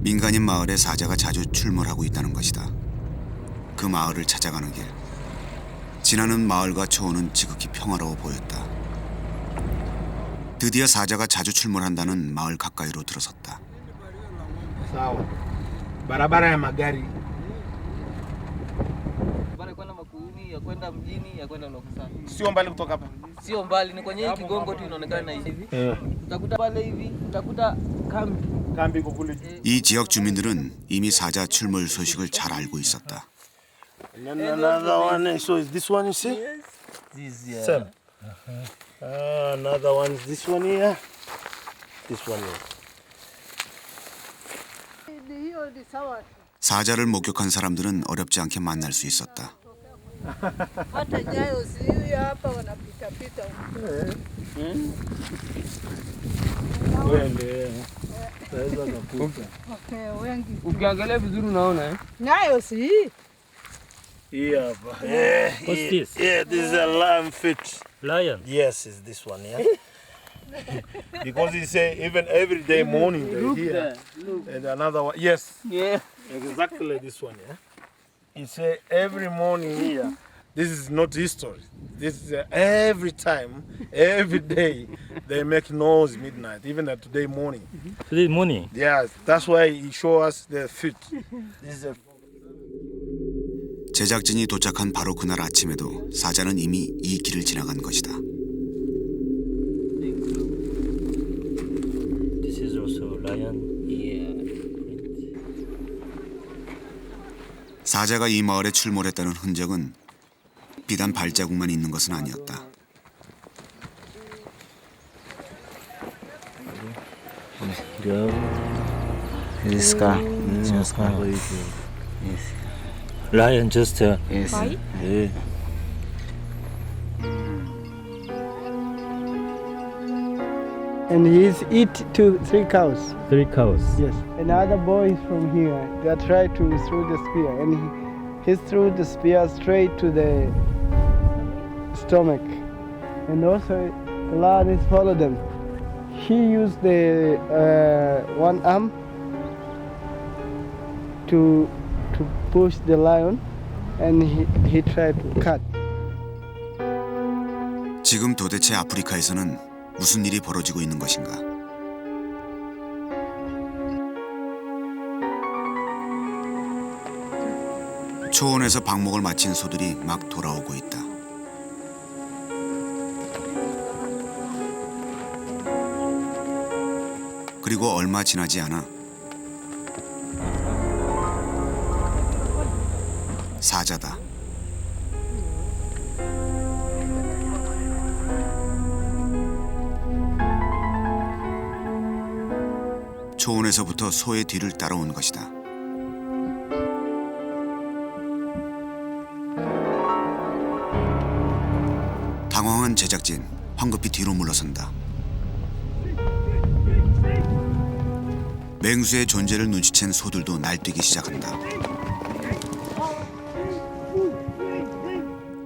민간인 마을에 사자가 자주 출몰하고 있다는 것이다. 그 마을을 찾아가는 길. 지나는 마을과 초원은 지극히 평화로워 보였다. 드디어 사자가 자주 출몰한다는 마을 가까이로 들어섰다. Sawa. Barabara ya magari. Barabara kwenda Makuuni, ya kwenda mjini, ya kwenda Lokusani. Sio mbali kutoka hapa. Sio mbali, ni kwenye hii Kigongo tu inaonekana hivi. Utakuta pale hivi, utakuta kambi. Kambi iko kule juu. 이 지역 주민들은 이미 사자 출몰 소식을 잘 알고 있었다. And then another one, so is this one you see? This yeah. Same. Another one is this one here. This one here. 사자를 목격한 사람들은 어렵지 않게 만날 수 있었다. Hata nyayo si hapa wanapita pita. Wengi. Ukiangalia vizuri unaona Nyayo si. Yeah. What's this? Yeah, this is a lion feet. Lion. Yes, it's this one, yeah. Because he say even every day morning they here. And another one, yes, Yeah. exactly this one, yeah. He say every morning here. This is not history. This is every time, every day they make noise midnight, even at today morning. Today morning. Yes, that's why he show us the feet. This is a 제작진이 도착한 바로 그날 아침에도 사자는 이미 이 길을 지나간 것이다. This is also lion. 사자가 이 마을에 출몰했다는 흔적은 비단 발자국만 있는 것은 아니었다. This car. Just car. Yes. Lion just Yes. yeah. And he's eat 3 cows. 3 cows. Yes. Another boy is from here. They try to throw the spear, and he threw the spear straight to the stomach. And also, the lion is follow them. He used the one arm to push the lion, and he tried to cut. 지금 도대체 아프리카에서는 무슨 일이 벌어지고 있는 것인가? 초원에서 방목을 마친 소들이 막 돌아오고 있다. 그리고 얼마 지나지 않아 사자다. 초원에서부터 소의 뒤를 따라온 것이다. 당황한 제작진, 황급히 뒤로 물러선다. 맹수의 존재를 눈치챈 소들도 날뛰기 시작한다.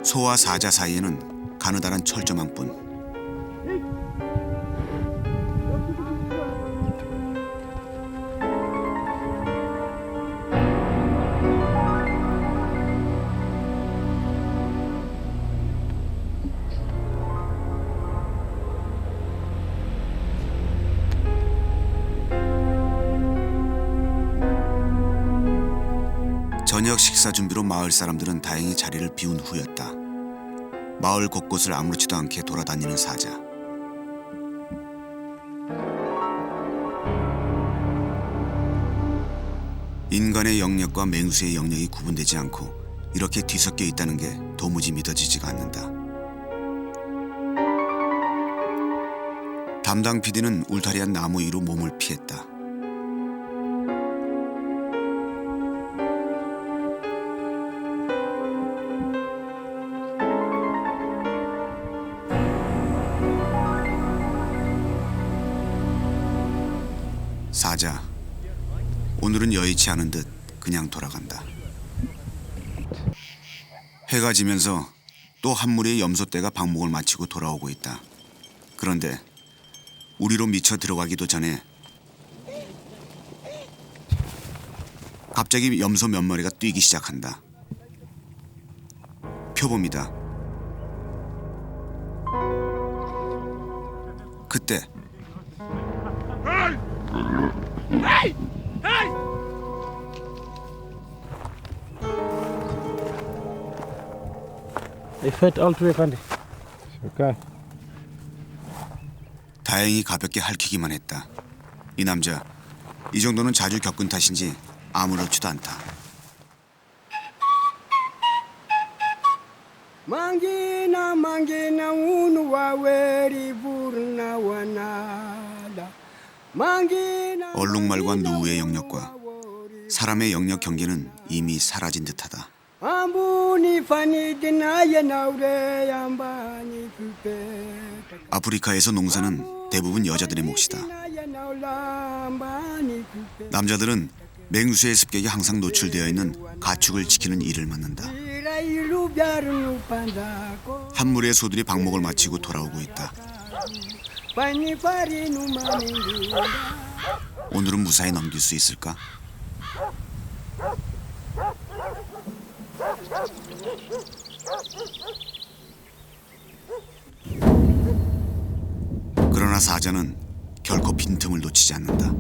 소와 사자 사이에는 가느다란 철조망 뿐. 저녁 식사 준비로 마을 사람들은 다행히 자리를 비운 후였다. 마을 곳곳을 아무렇지도 않게 돌아다니는 사자. 인간의 영역과 맹수의 영역이 구분되지 않고 이렇게 뒤섞여 있다는 게 도무지 믿어지지가 않는다. 담당 PD는 울타리한 나무 위로 몸을 피했다. 사자, 오늘은 여의치 않은 듯 그냥 돌아간다. 해가 지면서 또 한 무리의 염소떼가 방목을 마치고 돌아오고 있다. 그런데 우리로 미쳐 들어가기도 전에 갑자기 염소 몇 마리가 뛰기 시작한다. 표범이다. 그때 They fed all three candy. Okay. 다행히 가볍게 핥히기만 했다. 이 남자, 이 정도는 자주 겪은 탓인지 아무렇지도 않다. Mangina mangina unu waweri burna wanada. Mangina 얼룩말과 노후의 영역과 사람의 영역 경계는 이미 사라진 듯하다. ambuni fanidina yanaure yambani kupe. 아프리카에서 농사는 대부분 여자들의 몫이다. 남자들은 맹수의 습격에 항상 노출되어 있는 가축을 지키는 일을 맡는다. 한 무리의 소들이 방목을 마치고 돌아오고 있다. 오늘은 무사히 넘길 수 있을까? 그러나 사자는 결코 빈틈을 놓치지 않는다.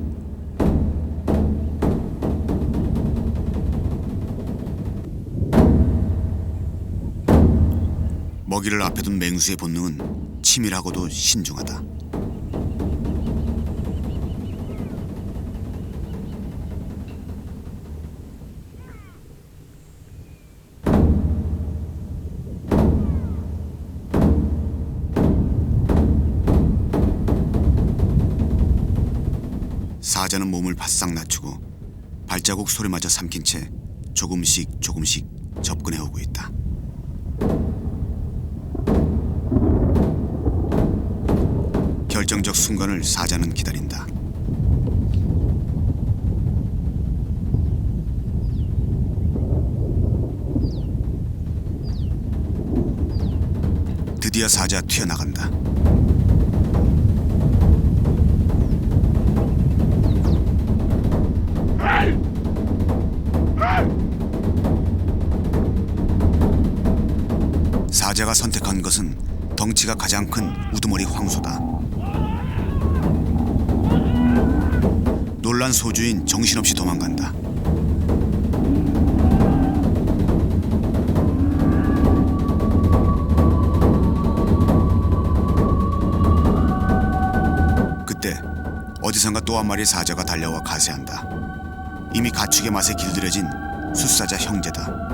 먹이를 앞에 둔 맹수의 본능은 치밀하고도 신중하다. 사자는 몸을 바싹 낮추고 발자국 소리마저 삼킨 채 조금씩 접근해 오고 있다. 결정적 순간을 사자는 기다린다. 드디어 사자 튀어나간다. 사자가 선택한 것은 덩치가 가장 큰 우두머리 황소다. 놀란 소주인 정신없이 도망간다. 그때 어디선가 또 한 마리의 사자가 달려와 가세한다. 이미 가축의 맛에 길들여진 숫사자 형제다.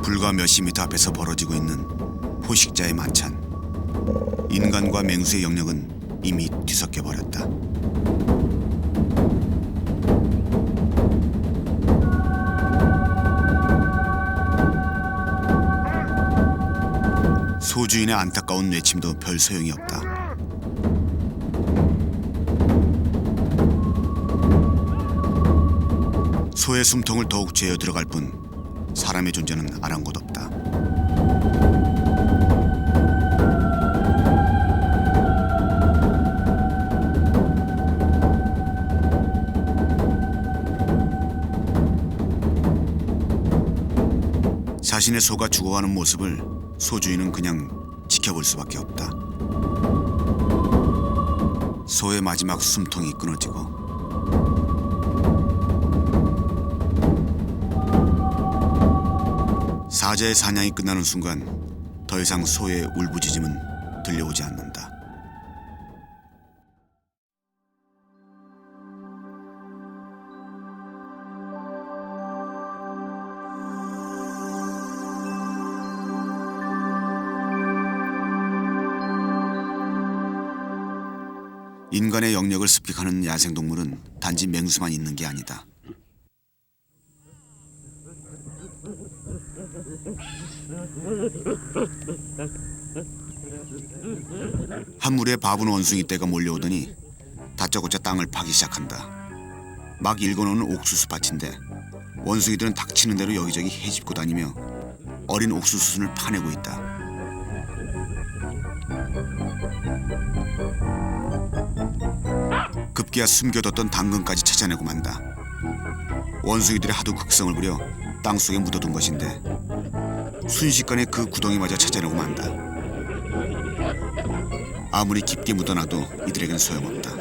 불과 몇십 미터 앞에서 벌어지고 있는 포식자의 만찬. 인간과 맹수의 영역은 이미 뒤섞여 버렸다. 소주인의 안타까운 외침도 별 소용이 없다. 소의 숨통을 더욱 죄어 들어갈 뿐 사람의 존재는 아랑곳없다. 자신의 소가 죽어가는 모습을 소주인은 그냥 지켜볼 수밖에 없다. 소의 마지막 숨통이 끊어지고 사자의 사냥이 끝나는 순간 더 이상 소의 울부짖음은 들려오지 않는다. 인간의 영역을 습격하는 야생동물은 단지 맹수만 있는 게 아니다. 한 무리의 바분 원숭이 떼가 몰려오더니 다짜고짜 땅을 파기 시작한다. 막 일궈놓은 옥수수 밭인데 원숭이들은 닥치는 대로 여기저기 헤집고 다니며 어린 옥수수순을 파내고 있다. 급기야 숨겨뒀던 당근까지 찾아내고 만다. 원숭이들이 하도 극성을 부려 땅속에 묻어둔 것인데 순식간에 그 구덩이마저 찾아내고 만다. 아무리 깊게 묻어놔도 이들에겐 소용없다.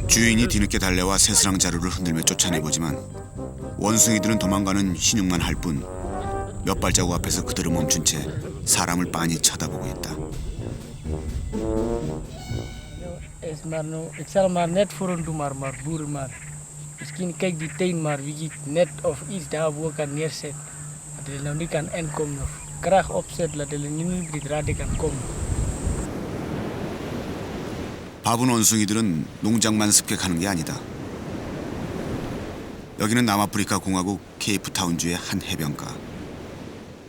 주인이 뒤늦게 달려와 새스랑 자루를 흔들며 쫓아내보지만 원숭이들은 도망가는 신용만 할 뿐 몇 발자국 앞에서 그대로 멈춘 채 사람을 빤히 쳐다보고 있다. is maar nou, ik zal maar net voor een doen, maar boeren maar. Misschien kijk die teen maar wie je net of iets daarvoor kan neerzetten. Dat hij nou niet kan inkomen of kracht opzet, dat hij niet die draad kan komen. 바분 원숭이들은 농장만 습격하는 게 아니다. 여기는 남아프리카 공화국 케이프타운주의 한 해변가.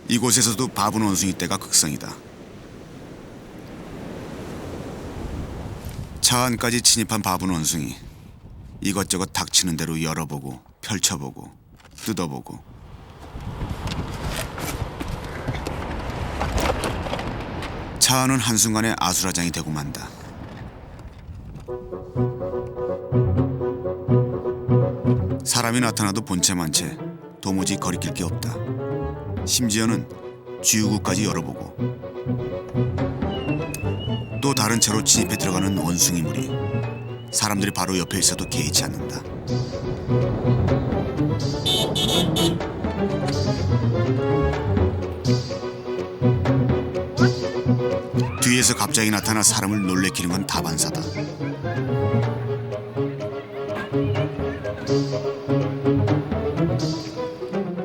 이곳에서도 바분 원숭이 떼가 극성이다. 차 안까지 침입한 바분 원숭이. 이것저것 닥치는 대로 열어보고 펼쳐보고 뜯어보고. 차 안은 한순간에 아수라장이 되고 만다. 사람이 나타나도 본체만 채 도무지 거리낄 게 없다. 심지어는 주유구까지 열어보고 또 다른 차로 진입해 들어가는 원숭이 무리. 사람들이 바로 옆에 있어도 개의치 않는다. 뒤에서 갑자기 나타나 사람을 놀래키는 건 다반사다.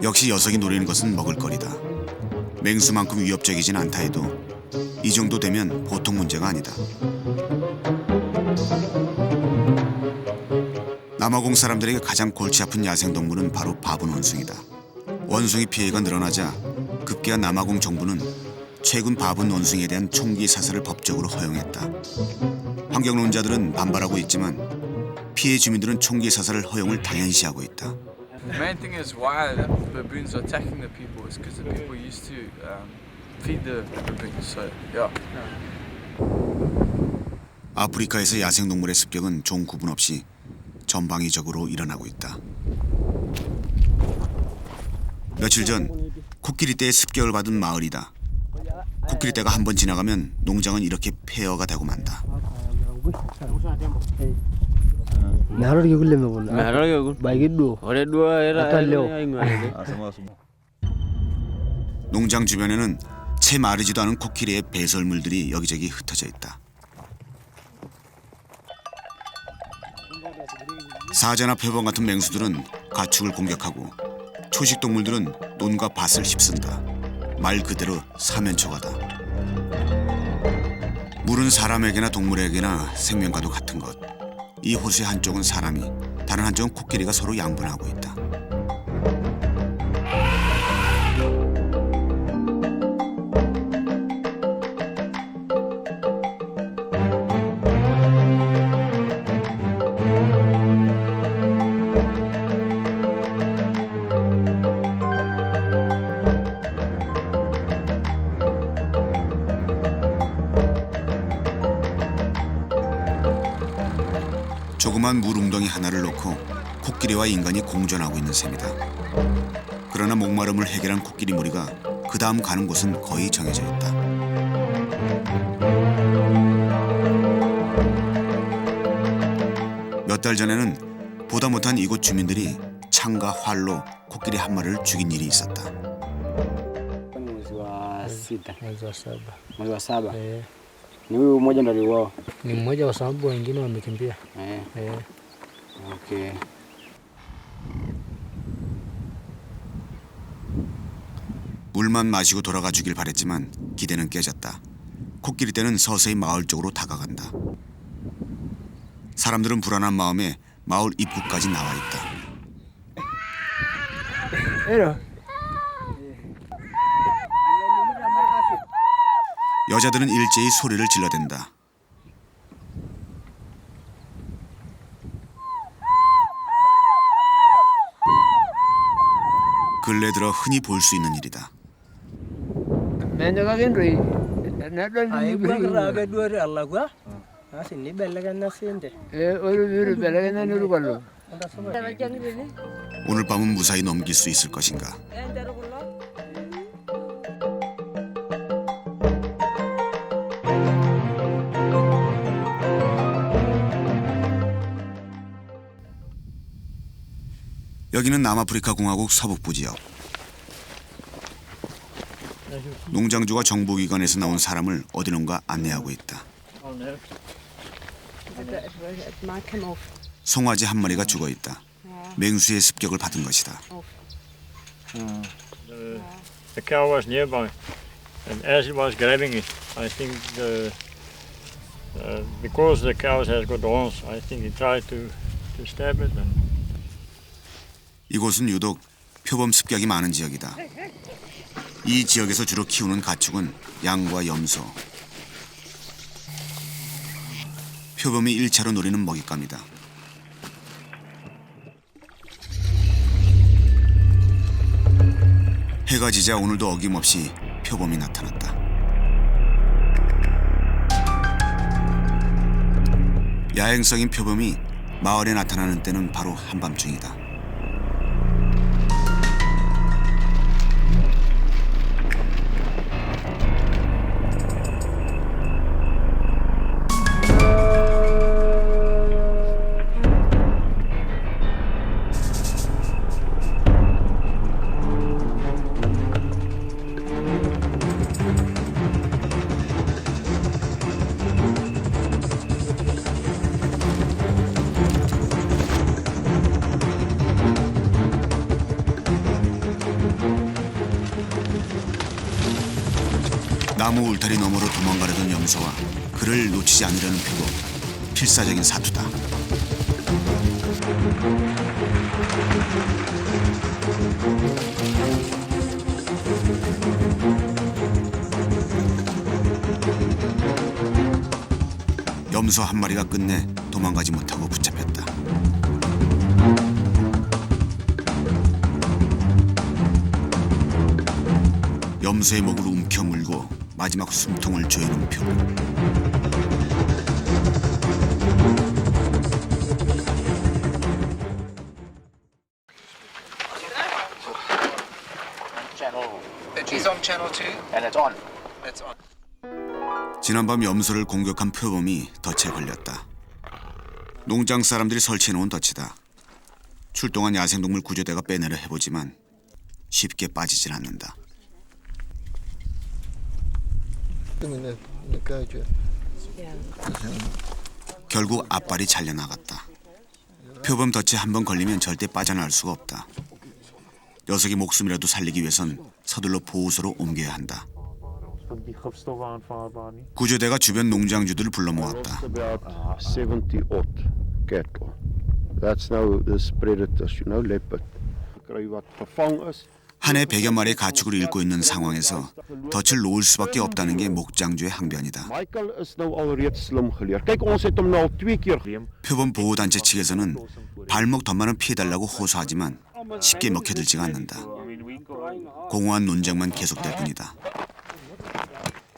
역시 녀석이 노리는 것은 먹을거리다. 맹수만큼 위협적이진 않다 해도 이 정도 되면 보통 문제가 아니다. 남아공 사람들에게 가장 골치 아픈 야생동물은 바로 바분 원숭이다. 원숭이 피해가 늘어나자 급기야 남아공 정부는 최근 바분 원숭이에 대한 총기 사살을 법적으로 허용했다. 환경론자들은 반발하고 있지만 피해 주민들은 총기 사살을 허용을 당연시하고 있다. The main thing is why the baboons are attacking the people is because the people used to feed the baboons. So yeah. 아프리카에서 야생동물의 습격은 종 구분 없이 전방위적으로 일어나고 있다. 며칠 전 코끼리떼의 습격을 받은 마을이다. 코끼리떼가 한 번 지나가면 농장은 이렇게 폐허가 되고 만다. 농장 주변에는 채 마르지도 않은 코끼리의 배설물들이 여기저기 흩어져 있다. 사자나 표범 같은 맹수들은 가축을 공격하고 초식 동물들은 논과 밭을 휩쓴다. 말 그대로 사면초가다. 물은 사람에게나 동물에게나 생명과도 같은 것. 이 호수의 한쪽은 사람이, 다른 한쪽은 코끼리가 서로 양분하고 있다. 조그만 물웅덩이 하나를 놓고 코끼리와 인간이 공존하고 있는 셈이다. 그러나 목마름을 해결한 코끼리 무리가 그 다음 가는 곳은 거의 정해져 있다. 몇 달 전에는 보다 못한 이곳 주민들이 창과 활로 코끼리 한 마리를 죽인 일이 있었다. Mwezi wa saba. Ni huyu mmoja ndo aliuawa. Ni mmoja kwa sababu wengine wamekimbia. Okay. 물만 마시고 돌아가 주길 바랬지만 기대는 깨졌다. 코끼리 떼는 서서히 마을 쪽으로 다가간다. 사람들은 불안한 마음에 마을 입구까지 나와 있다. 여자들은 일제히 소리를 질러댄다. 근래 들어 흔히 볼 수 있는 일이다. 오늘 밤은 무사히 넘길 수 있을 것인가? 여기는 남아프리카 공화국 서북부 지역. 농장주가 정부기관에서 나온 사람을 어디론가 안내하고 있다. 송아지 한 마리가 죽어 있다. 맹수의 습격을 받은 것이다. The cow was nearby, and as he was grabbing it, I think because the cow has got horns, I think he tried to stab it. And 이곳은 유독 표범 습격이 많은 지역이다. 이 지역에서 주로 키우는 가축은 양과 염소. 표범이 1차로 노리는 먹잇감이다. 해가 지자 오늘도 어김없이 표범이 나타났다. 야행성인 표범이 마을에 나타나는 때는 바로 한밤중이다. 나무 울타리 너머로 도망가려던 염소와 그를 놓치지 않으려는 표범. 필사적인 사투다. 염소 한 마리가 끝내 도망가지 못하고 붙잡혔다. 염소의 목을 움켜 물고 마지막 숨통을 조이는 표범. It's on channel 2 and it's on. It's on. 지난밤 염소를 공격한 표범이 덫에 걸렸다. 농장 사람들이 설치해놓은 덫이다. 출동한 야생동물 구조대가 빼내려 해보지만 쉽게 빠지질 않는다. 결국 앞발이 잘려나갔다. 표범 덫에 한번 걸리면 절대 빠져나올 수가 없다. 녀석의 목숨이라도 살리기 위해선 서둘러 보호소로 옮겨야 한다. 구조대가 주변 농장주들을 불러 모았다. 한 해 100여 마리의 가축을 잃고 있는 상황에서 덫을 놓을 수밖에 없다는 게 목장주의 항변이다. 표범 보호단체 측에서는 발목 덫만은 피해달라고 호소하지만 쉽게 먹혀들지가 않는다. 공허한 논쟁만 계속될 뿐이다.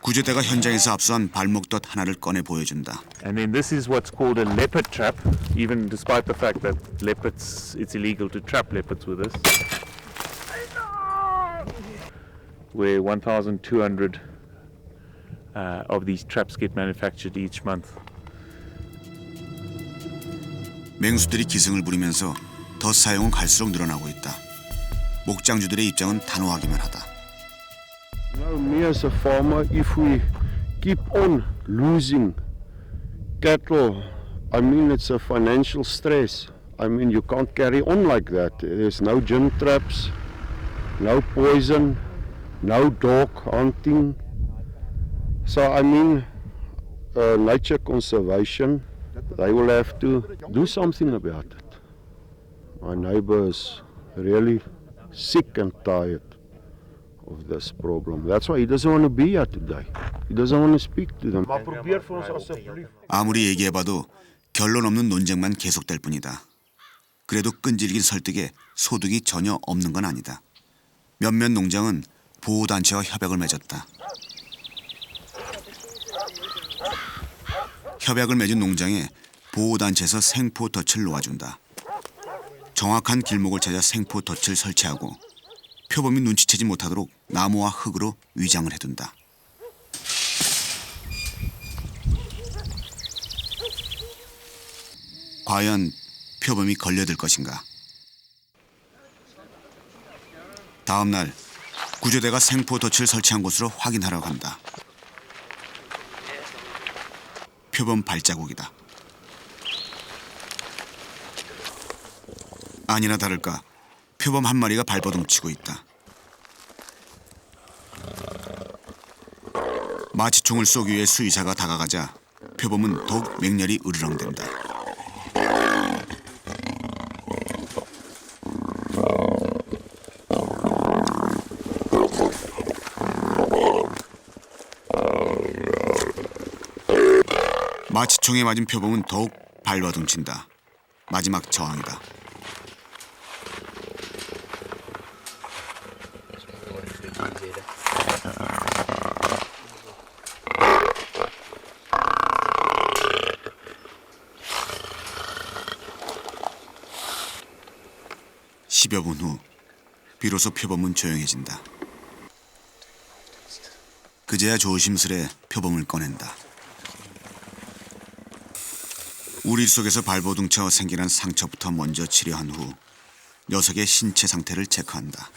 구조대가 현장에서 압수한 발목덫 하나를 꺼내 보여준다. And then this is what's called a leopard trap, even despite the fact that leopards, it's illegal to trap leopards with this. Where 1,200 of these traps get manufactured each month. 맹수들이 기승을 부리면서 덫 사용은 갈수록 늘어나고 있다. 목장주들의 입장은 단호하기만 하다. Now, me as a farmer, if we keep on losing cattle, I mean, it's a financial stress. I mean, you can't carry on like that. There's no gin traps, no poison, no dog hunting. So I mean, nature conservation, they will have to do something about it. My neighbor is really sick and tired of this problem. That's why he doesn't want to be here today. He doesn't want to speak to them. Maar probeer vir ons asseblief. 아무리 얘기해봐도 결론 없는 논쟁만 계속될 뿐이다. 그래도 끈질긴 설득에 소득이 전혀 없는 건 아니다. 몇몇 농장은 보호단체와 협약을 맺었다. 협약을 맺은 농장에 보호단체에서 생포덫을 놓아준다. 정확한 길목을 찾아 생포덫을 설치하고 표범이 눈치채지 못하도록 나무와 흙으로 위장을 해둔다. 과연 표범이 걸려들 것인가? 다음 날 구조대가 생포덫을 설치한 곳으로 확인하러 간다. 표범 발자국이다. 아니나 다를까 표범 한 마리가 발버둥치고 있다. 마취총을 쏘기 위해 수의사가 다가가자 표범은 더욱 맹렬히 으르렁댄다. 마취총에 맞은 표범은 더욱 발버둥친다. 마지막 저항이다. (10여 분) 후 비로소 표범은 조용해진다. 그제야 조심스레 표범을 꺼낸다. 우리 속에서 발버둥쳐 생겨난 상처부터 먼저 치료한 후 녀석의 신체 상태를 체크한다.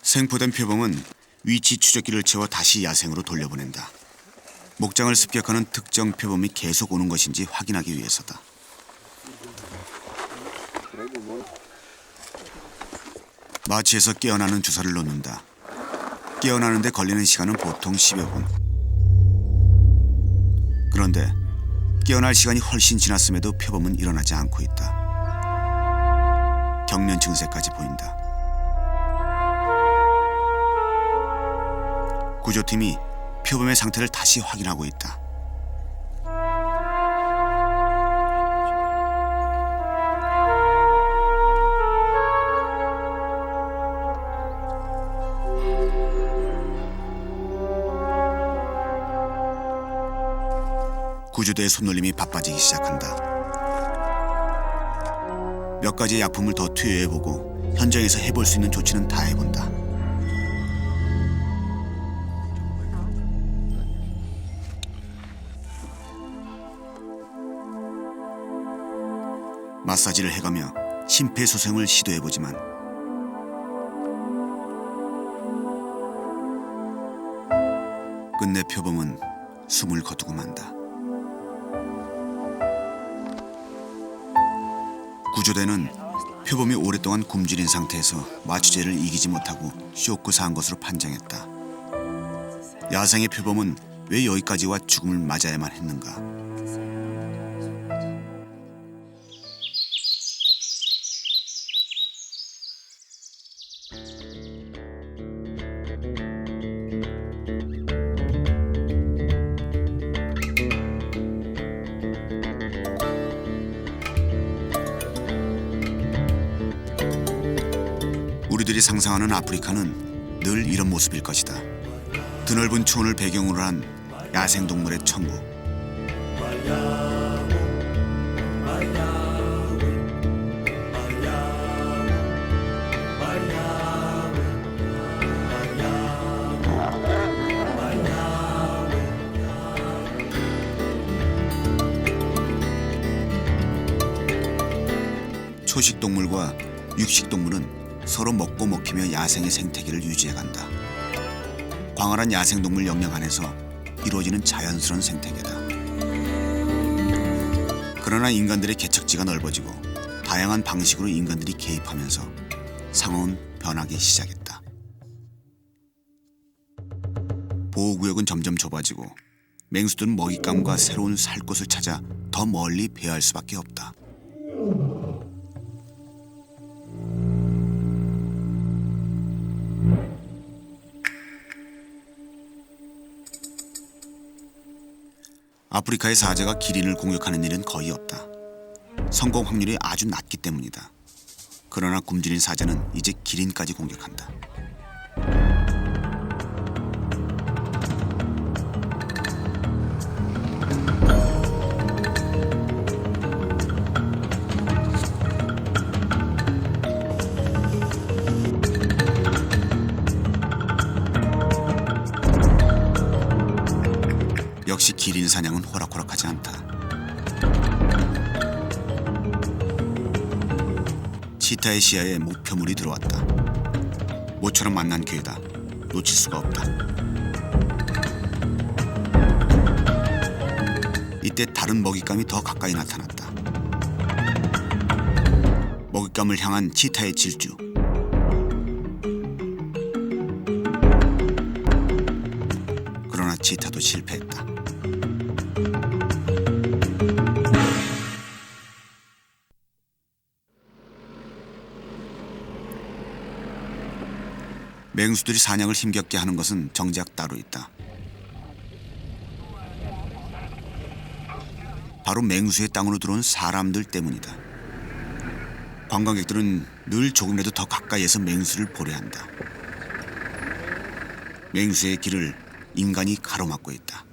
생포된 표범은 위치 추적기를 채워 다시 야생으로 돌려보낸다. 목장을 습격하는 특정 표범이 계속 오는 것인지 확인하기 위해서다. 마취에서 깨어나는 주사를 놓는다. 깨어나는데 걸리는 시간은 보통 10여 분. 그런데 깨어날 시간이 훨씬 지났음에도 표범은 일어나지 않고 있다. 경련 증세까지 보인다. 구조팀이 표범의 상태를 다시 확인하고 있다. 구조대의 손놀림이 바빠지기 시작한다. 몇 가지의 약품을 더 투여해보고 현장에서 해볼 수 있는 조치는 다 해본다. 마사지를 해가며 심폐소생을 시도해보지만 끝내 표범은 숨을 거두고 만다. 구조대는 표범이 오랫동안 굶주린 상태에서 마취제를 이기지 못하고 쇼크사한 것으로 판정했다. 야생의 표범은 왜 여기까지 와 죽음을 맞아야만 했는가? 우리들이 상상하는 아프리카는 늘 이런 모습일 것이다. 드넓은 초원을 배경으로 한 야생동물의 천국. 초식동물과 육식동물은 서로 먹고 먹히며 야생의 생태계를 유지해간다. 광활한 야생동물 영역 안에서 이루어지는 자연스러운 생태계다. 그러나 인간들의 개척지가 넓어지고 다양한 방식으로 인간들이 개입하면서 상황은 변하기 시작했다. 보호구역은 점점 좁아지고 맹수들은 먹잇감과 새로운 살 곳을 찾아 더 멀리 배회할 수밖에 없다. 아프리카의 사자가 기린을 공격하는 일은 거의 없다. 성공 확률이 아주 낮기 때문이다. 그러나 굶주린 사자는 이제 기린까지 공격한다. 역시 기린 사냥은 호락호락하지 않다. 치타의 시야에 목표물이 들어왔다. 모처럼 만난 기회다. 놓칠 수가 없다. 이때 다른 먹잇감이 더 가까이 나타났다. 먹잇감을 향한 치타의 질주. 그러나 치타도 실패했다. 맹수들이 사냥을 힘겹게 하는 것은 정작 따로 있다. 바로 맹수의 땅으로 들어온 사람들 때문이다. 관광객들은 늘 조금이라도 더 가까이에서 맹수를 보려 한다. 맹수의 길을 인간이 가로막고 있다.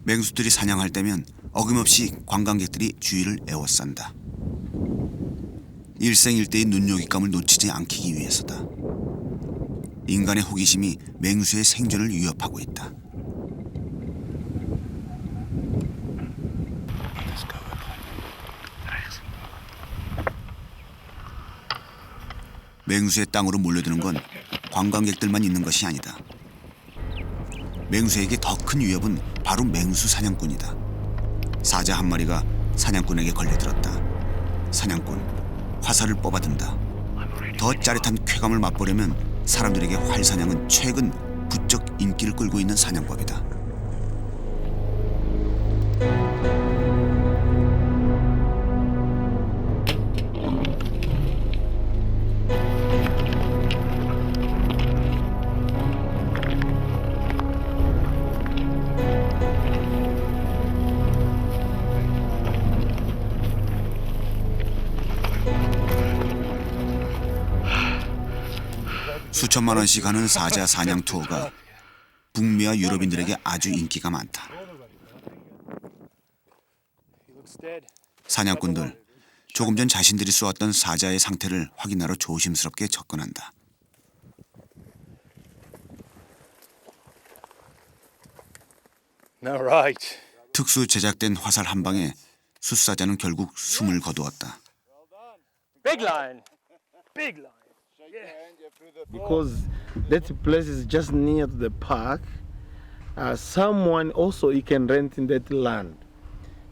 맹수들이 사냥할 때면 어김없이 관광객들이 주의를 에워싼다. 일생일대의 눈요깃감을 놓치지 않기 위해서다. 인간의 호기심이 맹수의 생존을 위협하고 있다. 맹수의 땅으로 몰려드는 건 관광객들만 있는 것이 아니다. 맹수에게 더 큰 위협은 바로 맹수 사냥꾼이다. 사자 한 마리가 사냥꾼에게 걸려들었다. 사냥꾼 화살을 뽑아든다. 더 짜릿한 쾌감을 맛보려면 사람들에게 활사냥은 최근 부쩍 인기를 끌고 있는 사냥법이다. 수천만 원씩 하는 사자 사냥 투어가 북미와 유럽인들에게 아주 인기가 많다. 사냥꾼들, 조금 전 자신들이 쏘았던 사자의 상태를 확인하러 조심스럽게 접근한다. 특수 제작된 화살 한 방에 숫사자는 결국 숨을 거두었다. Big line. Big line. Because that place is just near to the park, someone also he can rent in that land.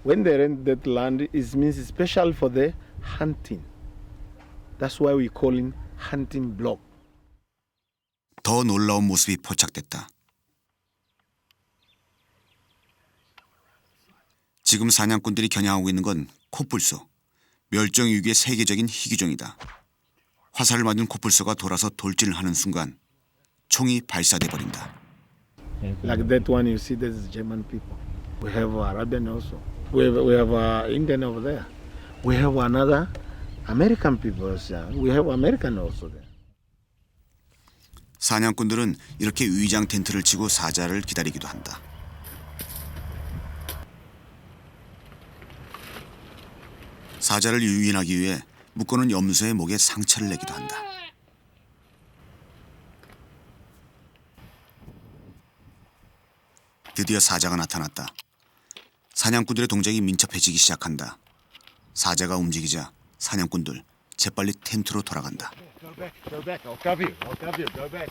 When they rent that land, it means it's special for the hunting. That's why we call it hunting block. 더 놀라운 모습이 포착됐다. 지금 사냥꾼들이 겨냥하고 있는 건 코뿔소, 멸종 위기의 세계적인 희귀종이다. 화살을 맞은 코뿔소가 돌아서 돌진을 하는 순간 총이 발사돼 버린다. Like that one you see, there's German people. We have Arabian also. We have Indian over there. We have another American people. We have American also there. 사냥꾼들은 이렇게 위장 텐트를 치고 사자를 기다리기도 한다. 사자를 유인하기 위해 묶어놓은 염소의 목에 상처를 내기도 한다. 드디어 사자가 나타났다. 사냥꾼들의 동작이 민첩해지기 시작한다. 사자가 움직이자 사냥꾼들 재빨리 텐트로 돌아간다. Go back. I'll cover you. Go back.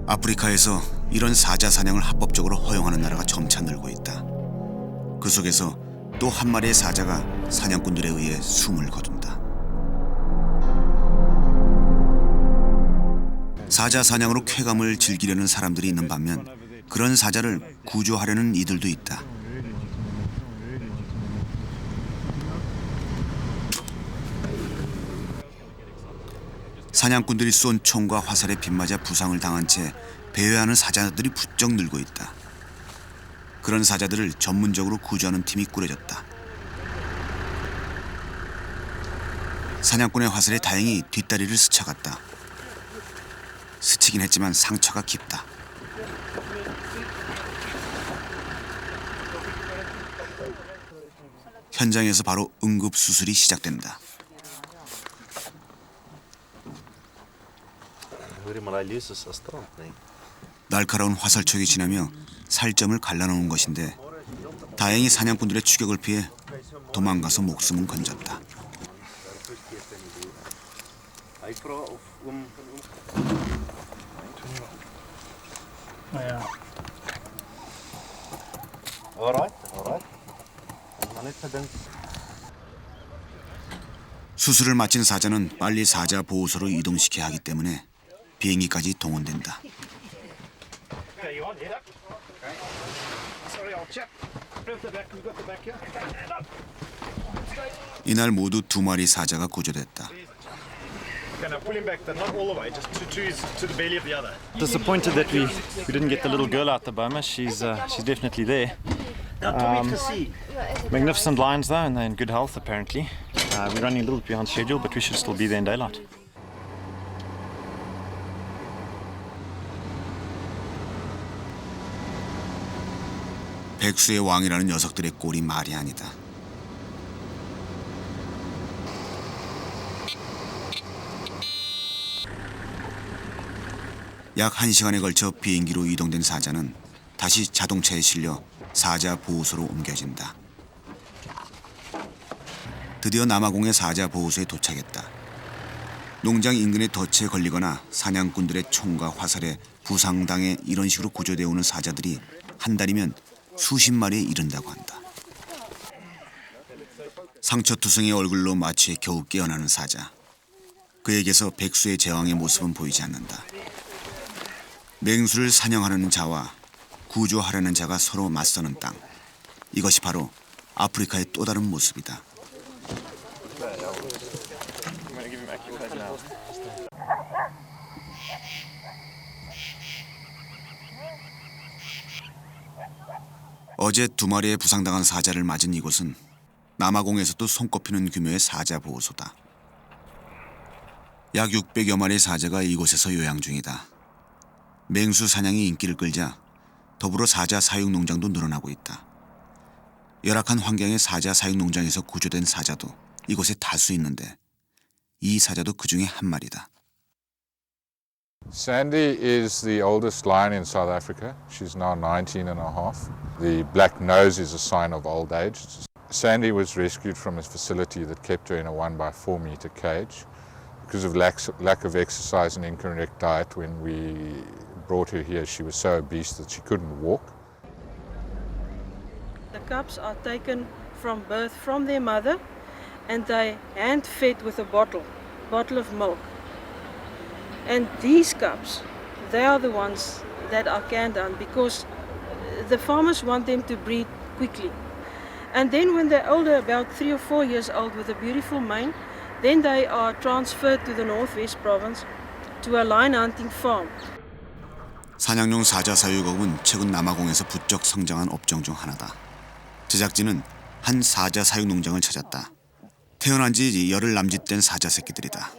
아프리카에서 이런 사자 사냥을 합법적으로 허용하는 나라가 점차 늘고 있다. 그 속에서 또 한 마리의 사자가 사냥꾼들에 의해 숨을 거둔다. 사자 사냥으로 쾌감을 즐기려는 사람들이 있는 반면 그런 사자를 구조하려는 이들도 있다. 사냥꾼들이 쏜 총과 화살에 빗맞아 부상을 당한 채 배회하는 사자들이 부쩍 늘고 있다. 그런 사자들을 전문적으로 구조하는 팀이 꾸려졌다. 사냥꾼의 화살에 다행히 뒷다리를 스쳐갔다. 스치긴 했지만 상처가 깊다. 현장에서 바로 응급수술이 시작된다. 날카로운 화살촉이 지나며 살점을 갈라놓은 것인데 다행히 사냥꾼들의 추격을 피해 도망가서 목숨은 건졌다. 수술을 마친 사자는 빨리 사자 보호소로 이동시켜야 하기 때문에 비행기까지 동원된다. 이날 모두 2마리 사자가 구조됐다. Disappointed that we didn't get the little girl out the boma. She's definitely there. Magnificent lions though, and they're in good health apparently. We're running a little behind schedule, but we should still be there in daylight. 백수의 왕이라는 녀석들의 꼴이 말이 아니다. 약 1시간에 걸쳐 비행기로 이동된 사자는 다시 자동차에 실려 사자 보호소로 옮겨진다. 드디어 남아공의 사자 보호소에 도착했다. 농장 인근의 덫에 걸리거나 사냥꾼들의 총과 화살에 부상당해 이런 식으로 구조되어 오는 사자들이 한 달이면 수십 마리에 이른다고 한다. 상처투성의 얼굴로 마취에 겨우 깨어나는 사자. 그에게서 백수의 제왕의 모습은 보이지 않는다. 맹수를 사냥하려는 자와 구조하려는 자가 서로 맞서는 땅. 이것이 바로 아프리카의 또 다른 모습이다. 어제 2마리의 부상당한 사자를 맞은 이곳은 남아공에서도 손꼽히는 규모의 사자 보호소다. 약 600여 마리의 사자가 이곳에서 요양 중이다. 맹수 사냥이 인기를 끌자 더불어 사자 사육 농장도 늘어나고 있다. 열악한 환경의 사자 사육 농장에서 구조된 사자도 이곳에 다수 있는데 이 사자도 그 중에 한 마리다. Sandy is the oldest lion in South Africa. She's now 19 and a half. The black nose is a sign of old age. Sandy was rescued from a facility that kept her in a 1x4 meter cage. Because of lack of exercise and incorrect diet, when we brought her here, she was so obese that she couldn't walk. The cubs are taken from birth from their mother and they hand fed with a bottle of milk. And these cubs, they are the ones that are canned down because the farmers want them to breed quickly. And then when they're older, about 3 or 4 years old with a beautiful mane, then they are transferred to the Northwest Province to a lion hunting farm. 사냥용 사자 사육업은 최근 남아공에서 부쩍 성장한 업종 중 하나다. 제작진은 한 사자 사육 농장을 찾았다. 태어난 지 열흘 남짓된 사자 새끼들이다.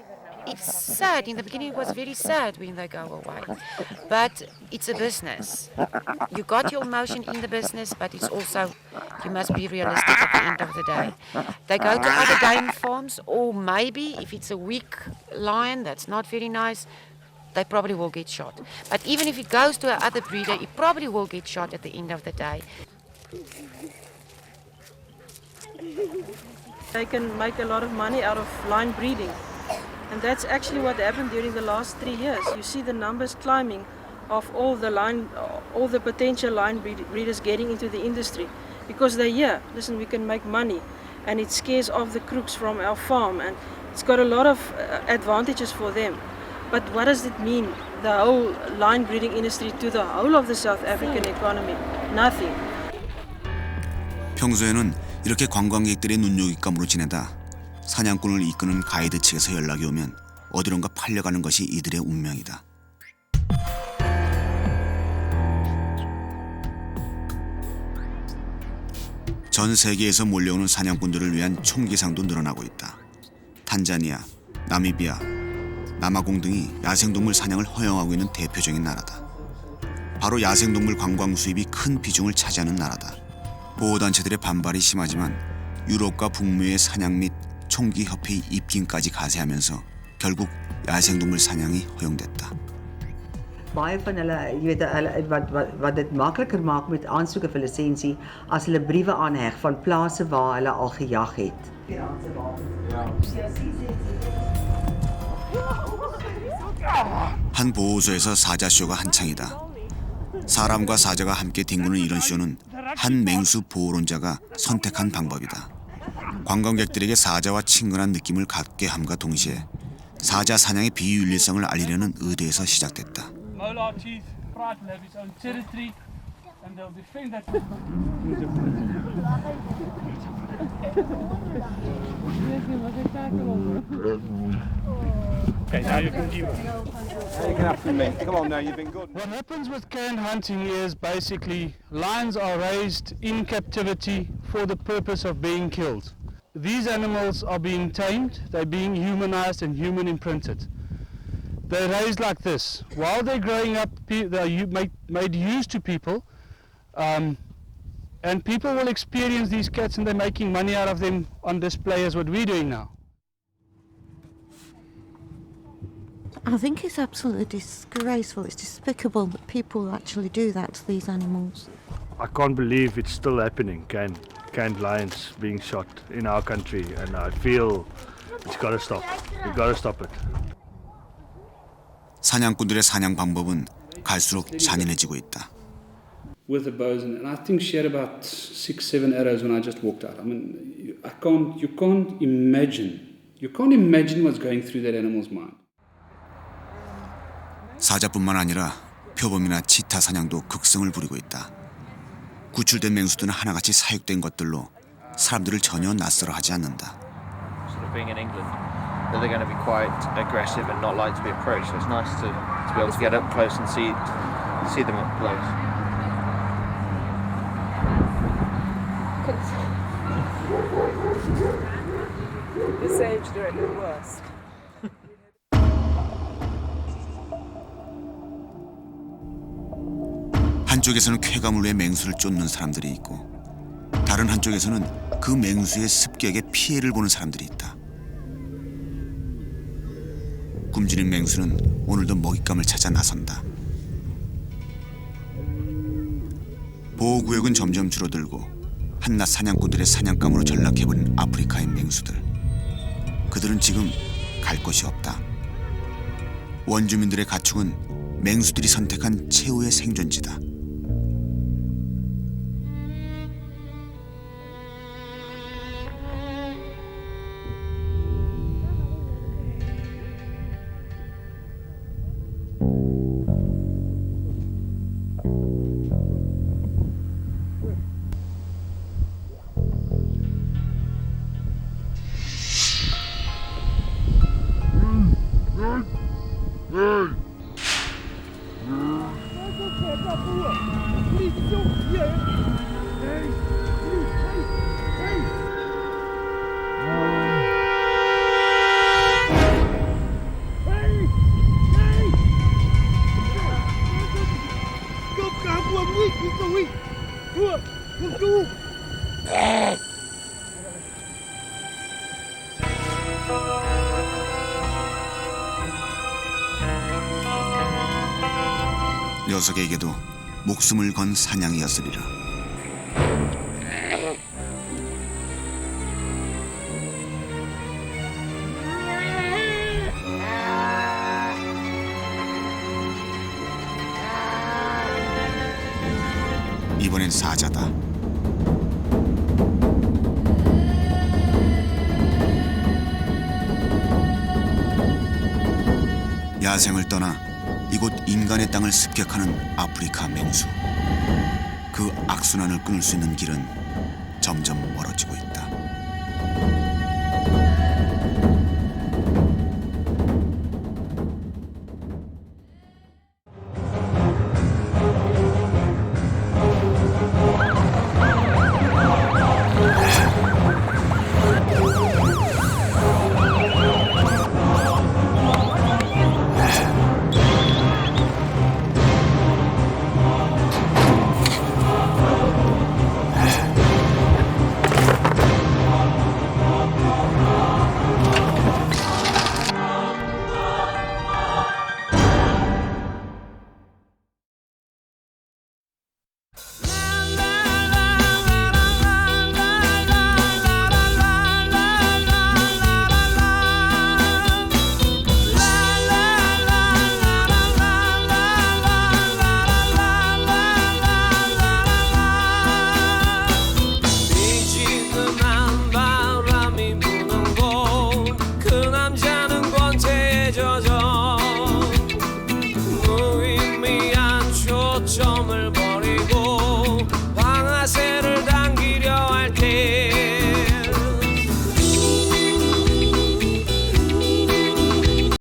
it's sad. In the beginning, it was very sad when they go away. But it's a business. You got your emotion in the business, but it's also, you must be realistic at the end of the day. They go to other game farms, or maybe if it's a weak lion that's not very nice, they probably will get shot. But even if it goes to another breeder, it probably will get shot at the end of the day. They can make a lot of money out of line breeding. And that's actually what happened during the last 3 years. You see the numbers climbing of all the potential line breeders getting into the industry. Because they're here, listen, we can make money. And it scares off the crooks from our farm. And it's got a lot of advantages for them. But what does it mean, the whole line breeding industry, to the whole of the South African economy? Nothing. 평소에는 이렇게 관광객들의 눈요깃감으로 지내다 사냥꾼을 이끄는 가이드 측에서 연락이 오면 어디론가 팔려가는 것이 이들의 운명이다. 전 세계에서 몰려오는 사냥꾼들을 위한 총기상도 늘어나고 있다. 탄자니아, 나미비아, 남아공 등이 야생동물 사냥을 허용하고 있는 대표적인 나라다. 바로 야생동물 관광 수입이 큰 비중을 차지하는 나라다. 보호단체들의 반발이 심하지만 유럽과 북미의 사냥 및 총기협회의 입김까지 가세하면서 결국 야생동물 사냥이 허용됐다. Baie van hulle, jy weet, wat dit makliker maak met aansoeke vir lisensie as hulle briewe aanheg van plase waar hulle al gejag het. 한 보호소에서 사자쇼가 한창이다. 사람과 사자가 함께 뒹구는 이런 쇼는 한 맹수 보호론자가 선택한 방법이다. 관광객들에게 사자와 친근한 느낌을 갖게 함과 동시에 사자 사냥의 비윤리성을 알리려는 의도에서 시작됐다. Okay, now you can keep it. You can have to me. Come on now, you've been good. What happens with canned hunting is basically lions are raised in captivity for the purpose of being killed. These animals are being tamed, they're being humanized and human imprinted. They're raised like this. While they're growing up, they're made used to people, and people will experience these cats and they're making money out of them on display as what we're doing now. I think it's absolutely disgraceful. It's despicable that people actually do that to these animals. I can't believe it's still happening, canned lions being shot in our country, and I feel it's got to stop. We've got to stop it. 사냥꾼들의 사냥 방법은 갈수록 잔인해지고 있다. With the bows, and I think she had about 6-7 arrows when I just walked out. I mean, you can't imagine what's going through that animal's mind. 사자뿐만 아니라 표범이나 치타 사냥도 극성을 부리고 있다. 구출된 맹수들은 하나같이 사육된 것들로 사람들을 전혀 낯설어하지 않는다. Sort of being in England, they're going to be quite aggressive and not like to be approached. So it's nice to be able to get up close and see them up close. This age they're at their worst. 한쪽에서는 쾌감을 위해 맹수를 쫓는 사람들이 있고 다른 한쪽에서는 그 맹수의 습격에 피해를 보는 사람들이 있다. 굶주린 맹수는 오늘도 먹잇감을 찾아 나선다. 보호구역은 점점 줄어들고 한낱 사냥꾼들의 사냥감으로 전락해버린 아프리카의 맹수들. 그들은 지금 갈 곳이 없다. 원주민들의 가축은 맹수들이 선택한 최후의 생존지다. 녀석에게도 목숨을 건 사냥이었으리라. 이번엔 사자다. 야생을 떠나 이곳 인간의 땅을 습격하는 아프리카 맹수. 그 악순환을 끊을 수 있는 길은 점점 멀어지고 있다.